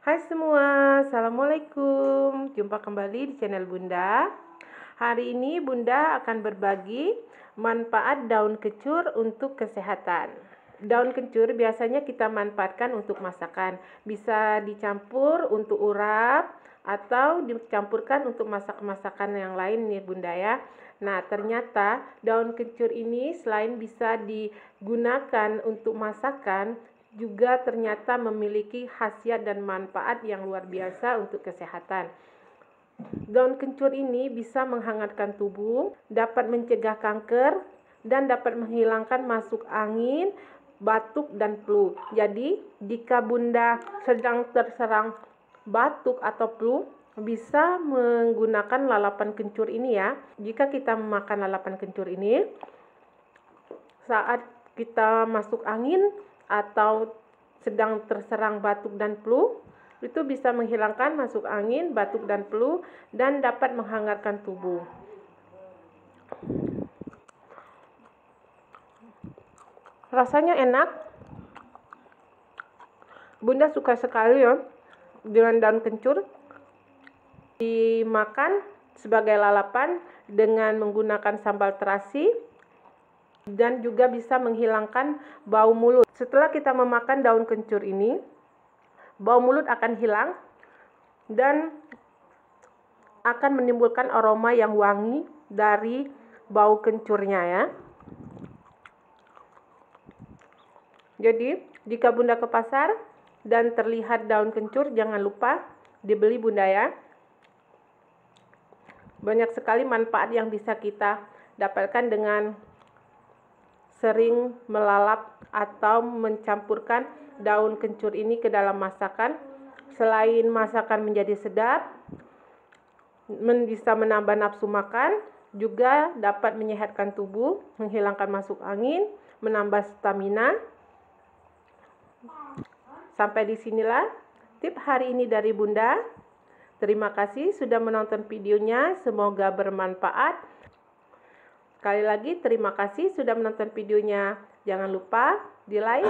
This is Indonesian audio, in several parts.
Hai semua, Assalamualaikum. Jumpa kembali di channel Bunda. Hari ini Bunda akan berbagi manfaat daun kencur untuk kesehatan. Daun kencur biasanya kita manfaatkan untuk masakan. Bisa dicampur untuk urap atau dicampurkan untuk masakan yang lain nih Bunda ya. Nah, ternyata daun kencur ini selain bisa digunakan untuk masakan, juga ternyata memiliki khasiat dan manfaat yang luar biasa untuk kesehatan. Daun kencur ini bisa menghangatkan tubuh, dapat mencegah kanker, dan dapat menghilangkan masuk angin, batuk, dan flu. Jadi, jika Bunda sedang terserang batuk atau flu, bisa menggunakan lalapan kencur ini ya. Jika kita memakan lalapan kencur ini, saat kita masuk angin atau sedang terserang batuk dan flu, itu bisa menghilangkan masuk angin, batuk dan flu, dan dapat menghangatkan tubuh. Rasanya enak. Bunda suka sekali ya dengan daun kencur. Dimakan sebagai lalapan dengan menggunakan sambal terasi, dan juga bisa menghilangkan bau mulut. Setelah kita memakan daun kencur ini, bau mulut akan hilang dan akan menimbulkan aroma yang wangi dari bau kencurnya ya. Jadi, jika Bunda ke pasar dan terlihat daun kencur, jangan lupa dibeli Bunda ya. Banyak sekali manfaat yang bisa kita dapatkan dengan sering melalap atau mencampurkan daun kencur ini ke dalam masakan. Selain masakan menjadi sedap, bisa menambah nafsu makan, juga dapat menyehatkan tubuh, menghilangkan masuk angin, menambah stamina. Sampai di sinilah tip hari ini dari Bunda. Terima kasih sudah menonton videonya, semoga bermanfaat. Sekali lagi terima kasih sudah menonton videonya. Jangan lupa di like,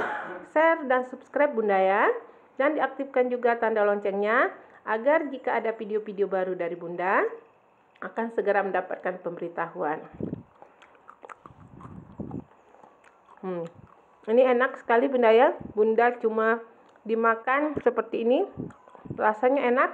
share, dan subscribe Bunda ya. Dan diaktifkan juga tanda loncengnya agar jika ada video-video baru dari Bunda akan segera mendapatkan pemberitahuan. Ini enak sekali Bunda ya. Bunda cuma dimakan seperti ini. Rasanya enak.